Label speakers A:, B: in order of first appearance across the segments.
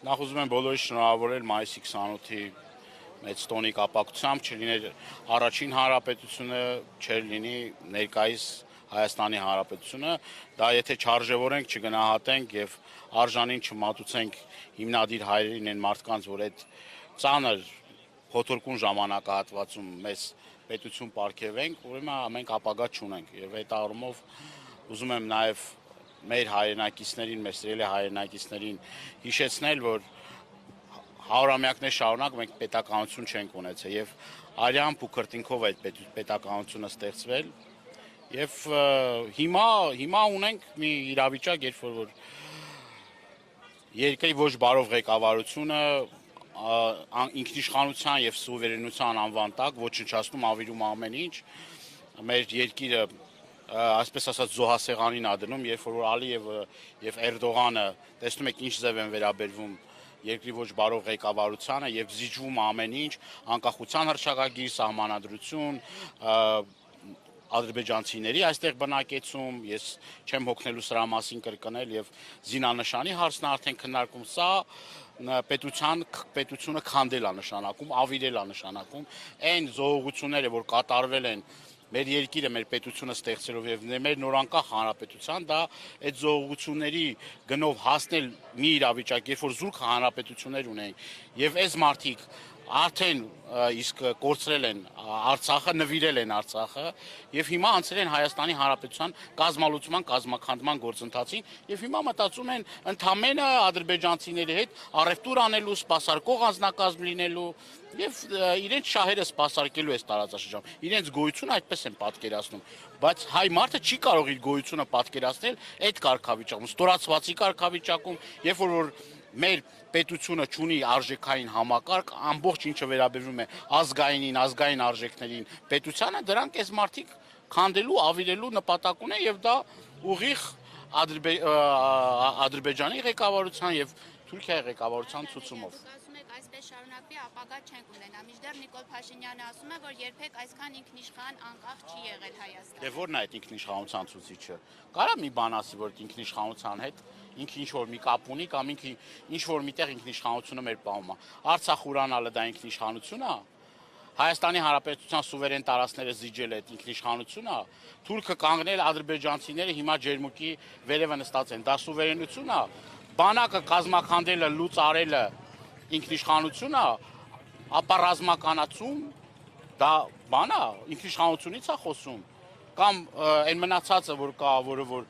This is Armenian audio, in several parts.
A: Նախ ուզում եմ բոլորի շնորհավորել մայիսի 28-ի մեծ տոնի կապակցությամբ, չլիներ առաջին հանրապետությունը, չէր լինի ներկայիս Հայաստանի հանրապետությունը, դա եթե չարժևորենք, չգնահատենք եւ արժանին չմատուցենք հիմնադիր հայրերին են մարդկանց, որ այդ ծանր փոթորկուն ժամանակահատվածում մեզ պետություն պարգևենք, ուրեմն մենք ապագա չունենք եւ այդ առումով ուզում եմ նաեւ մեր հայրենակիցներին, մեր սիրելի հայրենակիցներին հիշեցնել, որ հարյուրամյակներ շարունակ մենք պետականություն չենք ունեցել եւ արյամբ ու քրտինքով այդ պետականությունը ստեղծվել եւ հիմա ունենք մի իրավիճակ, երբ որ երկրի ոչ բարով ղեկավարությունը ինքնիշխանության եւ սուվերենության անվան տակ ոչնչացնում ավիրում ամեն ինչ մեր երկիրը այսպես ասած զոհասեղանին ա դնում, երբ որ Ալիևը եւ Էրդողանը տեսնում եք ինչ ձև են վերաբերվում երկրի ոչ բարով ղեկավարությանը եւ զիջվում ամեն ինչ, անկախության հռչակագիր, սահմանադրություն, ադրբեջանցիների այստեղ բնակեցում, ես չեմ հոգնելու սրա մասին կրկնել եւ զինանշանի հարցն արդեն քննարկում, սա պետությունը քանդել է նշանակում, ավիրել է նշանակում, այն զոհողությունները, որ կատարվել են մեր երկիրը, մեր պետությունը ստեղծելով եւ մեր նորանկախ հանրապետության, դա այդ զոհողությունների գնով հասնել մի իրավիճակ, երբ որ զուրկ հանրապետություններ ունենք եւ այս մարդիկ արդեն իսկ կորցրել են Արցախը, նվիրել են Արցախը եւ հիմա անցել են Հայաստանի Հանրապետության կազմալուծման, կազմաքանդման գործընթացին եւ հիմա մտածում են ընդամենը ադրբեջանցիների հետ առևտուր անելու, սպասարկող անձնակազմ լինելու եւ իրենց շահերը սպասարկելու այս տարածաշրջանում։ Իրենց գոյությունը այդպես են պատկերացնում, բայց հայ մարդը չի կարող իր գոյությունը պատկերացնել այդ կարգավիճակում, ստորացվածի կարգավիճակում, երբ որ մեր պետությունը ունի արժեքային համակարգ, ամբողջ ինչը վերաբերվում է ազգային արժեքներին, պետությանը, դրանք այս մարդիկ քանդելու, ավիրելու նպատակ ունեն եւ դա ուղիղ Ադրբեջանի ղեկավարության եւ Թուրքիայի ղեկավարության ցուցումով։
B: Այսպես շարունակվի ապագա չենք ունենա։ Մինչդեռ Նիկոլ Փաշինյանը ասում է, որ երբեք այսքան ինքնիշխան անկախ չի եղել Հայաստանը։
A: Դե ո՞րն է այդ ինքնիշխանության ցուցիչը։ Կարա մի բան ասի, որ ինքնիշխանության հետ ինքը ինչ որ մի կապ ունի կամ ինքը ինչ որ միտեղ ինքնիշխանությունը մեր պահում է։ Արցախ ուրանալը դա ինքնիշխանություն է։ Հայաստանի Հանրապետության սուվերեն տարածքները զիջել է այդ ինքնիշխանություն է։ Թուրքը կանգնել ադրբեջանցիները հիմա ջերմուկի վերևը նստած են։ Դա սուվերենություն է։ Բանակը կազմաքանդելը, լուծ արելը ինքնիշխանություն է, ապա ռազմականացում դա բան է, ինքնիշխանությունից է խոսում կամ այն մնացածը որ կա, որը որ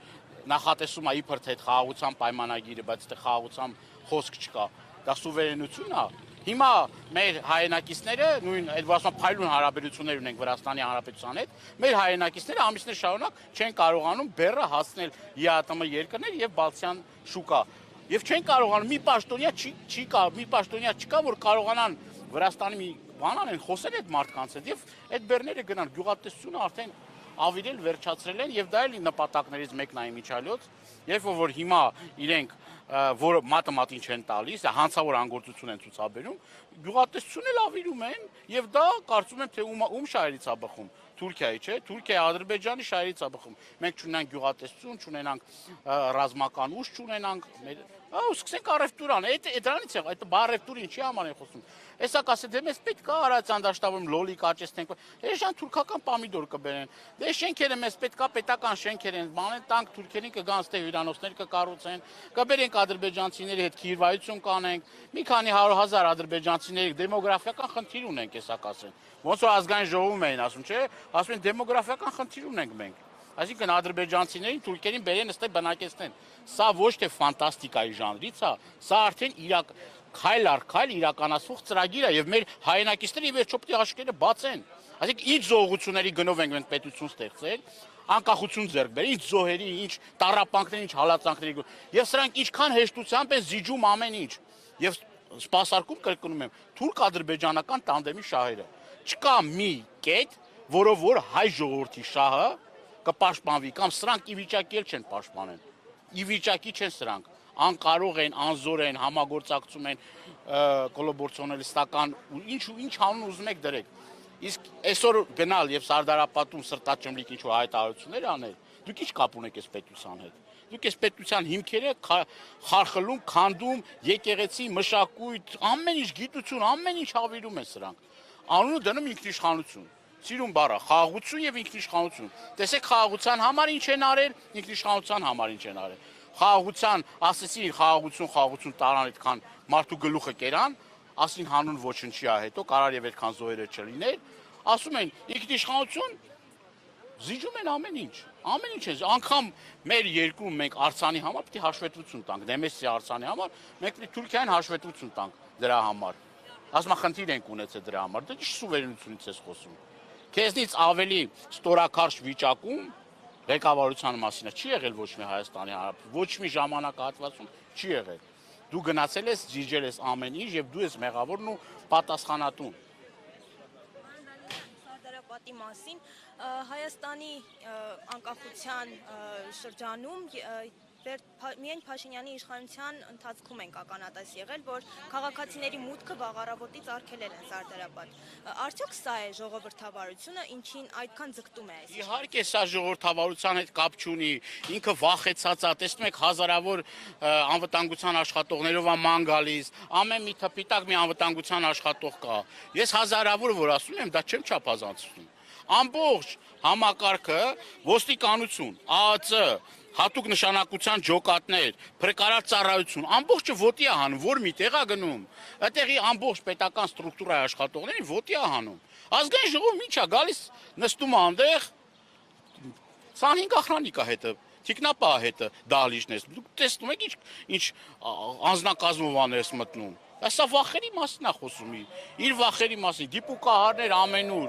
A: նախատեսում է իբր թե խաղաղության պայմանագիրը, բայց դե խաղաղության խոսք չկա, դա սուվերենություն է։ Հիմա մեր հայրենակիցները նույն այդ ասում փայլուն հարաբերություններ ունենք Վրաստանի Հանրապետության հետ, մեր հայրենակիցները ամիսներ շարունակ չեն կարողանում բեռը հասնել ԵԱՏՄ երկրներ եւ Բալթյան շուկա։ Եվ չեն կարողանում մի պաշտոնյա չկա, որ կարողանան Վրաստանի մի բան անեն, խոսել այդ մարդկանց հետ եւ այդ բեռները գնան գյուղատնտեսությունը արդեն ավիրել, վերջացրել են եւ դա էլի նպատակներից մեկն է իմիջալյոց, երբ որ հիմա իրենք որը մատը մատին չեն տալիս, հանցավոր անգործություն են ցուցաբերում, գյուղատնտեսությունն էլ ավիրում են եւ դա կարծում եմ թե ում շահերից է բխում։ Թուրքիայի, չէ, Թուրքիայի, Ադրբեջանի շահերից է բխում։ Մենք չունենանք գյուղատնտեսություն, չունենանք ռազմական ուժ, չունենանք սկսենք առևտուր անել, դրանից է, այդ առևտուրը ինչի համար են խոսում։ Հեսա կասե դե մեզ պետք է Արարատյան դաշտավորում լոլիկ աճեցնենք, էժան թուրքական պամիդոր կբերեն, դե շենքերը մեզ պետք է պետական շենքեր են, բանեն տանք թուրքերին կգան ստե հյուրանոցներ կկառուցեն, կբերենք ադրբեջանցիների հետ քիրվայություն կանենք, մի քանի 100,000 ադրբեջանցիների դեմոգրաֆիական խնդիր ունենք, հեսա կասեն։ Ոնց որ ազգային ժողովում էին ասում, չէ, ասում են դեմոգրաֆիական խնդիր ունենք մենք։ Այսինքն ադրբեջանցիներին թուրքերին բերեն ստե բնակեցնեն։ Սա ոչ թե ֆանտաստիկայի ժանրից է, սա արդեն քայլ առ քայլ իրականացվող ծրագիր է եւ մեր հայրենակիցները ի վերջո պետք է աշկերը բացեն։ Այսինքն ինչ զոհությունների գնով ենք մենք պետություն ստեղծել, անկախություն ձեռք բերել, ինչ զոհերի, ինչ տառապանքների, ինչ հալածանքների եւ սրանք ինչքան հեշտությամբ են զիջում ամեն ինչ։ Եվ սպասարկում կրկնում եմ, թուրք-ադրբեջանական տանդեմի շահերը։ Չկա մի կետ, որով որ հայ ժողովրդի շահը կպաշտպանվի կամ սրանք ի վիճակի չեն պաշտպանել։ Ի վիճակի չեն սրանք։ Անկարող են, անզոր են, համագործակցում են կոլաբորացիոնալիստական ինչ անուն ուզում եք դրեք։ Իսկ այսօր գնալ եւ Սարդարապատում սրտաճմլիկ ինչ որ հայտարարություններ անել, Դուք ի՞նչ կապ ունեք այս պետության հետ։ Դուք այս պետության հիմքերը խարխլում, քանդում, եկեղեցի, մշակույթ, ամեն ինչ գիտություն, ամեն ինչ հավիրում են սրանք։ Անունը դնում ինքնիշխանություն։ Սիրուն բառը, խաղաղություն եւ ինքնիշխանություն։ Տեսեք խաղաղության համար ինչ են արել, ինքնիշխանության համար ինչ են արել։ Խաղաղության, ասեցին խաղաղություն տարան այդքան մարդու գլուխը կերան, ասին հանուն ոչնչի է հետո կարար եւ այդքան զոհերը չլիներ, ասում են ինքնիշխանություն զիջում են ամեն ինչ են, անգամ մեր երկրում մենք Արցանի համար պետք է հաշվետվություն տանք, Դեմեսի Արցանի համար, մենք պետք է Թուրքիային հաշվետվություն տանք դրա համար։ Ազգախնդիր ենք ունեցել դրա համար, դա ճիշտ սուվերենությունից ես խոսում։ Քեզնից ավելի ստորակարճ վիճակում ղեկավարության մասին չի եղել ոչ մի Հայաստանի Հանրապետություն, ոչ մի ժամանակահատվածում չի եղել։ Դու գնացել ես, զիջել ես ամեն ինչ եւ դու ես մեղավորն ու պատասխանատուն։
C: Պատի մասին Հայաստանի անկախության շրջանում միայն Փաշինյանի իշխանության ընթացքում ենք ականատես եղել, որ քաղաքացիների մուտքը վաղ առավոտից արգելել են Սարդարապատ։ Արդյոք սա է ժողովրդավարությունը, ինչին այդքան ձգտում է այս։
A: Իհարկե սա ժողովրդավարության հետ կապ չունի, ինքը վախեցած է, տեսնում եք հազարավոր անվտանգության աշխատողներով է ման գալիս, ամեն մի թփիտակ մի անվտանգության աշխատող կա։ Ես հազարավոր որ ասում եմ, դա չեմ չափազանցնում։ Ամբողջ համակարգը ոստիկանություն, ԱԱԾ, հատուկ նշանակության ջոկատներ, փրկարար ծառայություն, ամբողջը ոտի է հանում, որ միտեղ է գնում։ Այդտեղի ամբողջ պետական ստրուկտուրայի աշխատողներին ոտի է հանում։ Ազգային ժողովը ի՞նչ է գալիս, նստում է այնտեղ 25 ախրանիկ է հետը, թիկնապահ է հետը դահլիճն ես։ Դուք տեսնում եք ինչ անձնակազմով աներս մտնում։ Սա վախերի մասին է խոսում, իր վախերի մասին, դիպուկահարներ ամենուր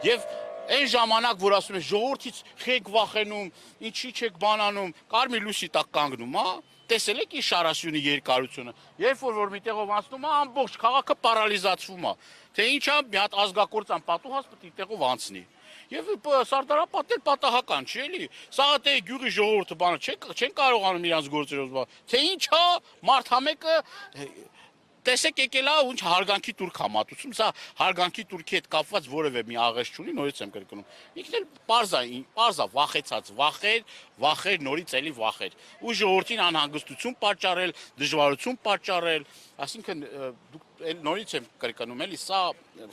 A: եւ այն ժամանակ, որ ասում ես ժողովրդից խեք վախենում, ինչի չեք բանանում, կարմիր լույսի տակ կանգնում, հա, տեսել եք իր Շարասյունի երկարությունը, երբ որ միտեղով անցնում է, ամբողջ քաղաքը պարալիզացվում է, թե ինչա մի հատ ազգակործան պատուհաս պետք է տեղով անցնի։ Եվ Սարդարապետն էլ պատահական չի էլի, Սաղաթեի գյուղի ժողովուրդը բանը չեն կարողանում իրանց գործերով, թե ինչա մարդ համեկը տեսեք եկել է ու հարգանքի տուրք է մատուցում, սա հարգանքի տուրքի հետ կապված որևէ մի աղեշ չունի, նորից եմ կրկնում։ Ինքն էլ պարզ է վախեցած, վախեր, նորից էլի վախեր։ Ու ժողովրդին անհանգստություն պատճառել, դժվարություն պատճառել, այսինքն դուք նորից եմ կրկնում, էլի սա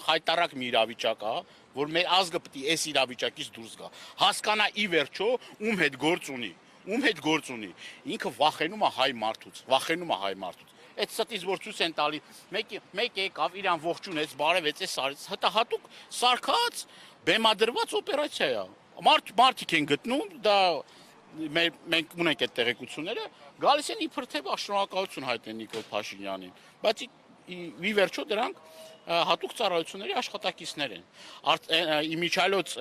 A: խայտարակ մի իրավիճակ է, որ մեր ազգը պետք է այս իրավիճակից դուրս գա։ Հասկանա ի վերջո ում հետ գործ ունի։ Ինքը վախենում է հայ մարդուց, Այդ ստից որ ցույց են տալի, մեկ եկավ իրան ողջունեց, բարևեց, այս հատուկ սարքած, բեմադրված օպերացիա է։ Մարդիկ են գտնում, դա մենք ունենք այդ տեղեկությունները, գալիս են իբր թե շնորհակալություն հայտնել Նիկոլ Փաշինյանին, բայց ի վերջո դրանք հատուկ ծառայությունների աշխատակիցներ են։ Իմիջիայլոց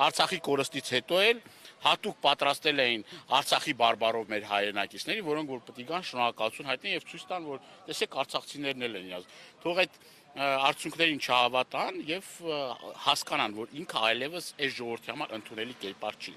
A: Արցախի կորստից հետո էլ հատուկ պատրաստել էին Արցախի բարբարով մեր հայրենակիցների, որոնք որ պետք է գան շնորհակալություն հայտնեն եւ ցույց տան, որ տեսեք արցախցիներն էլ են իրաց։ Թող այդ արդյունքներին չհավատան եւ հասկանան, որ ինքը այլևս այս ժողովրդի համար ընդունելի կերպար չի։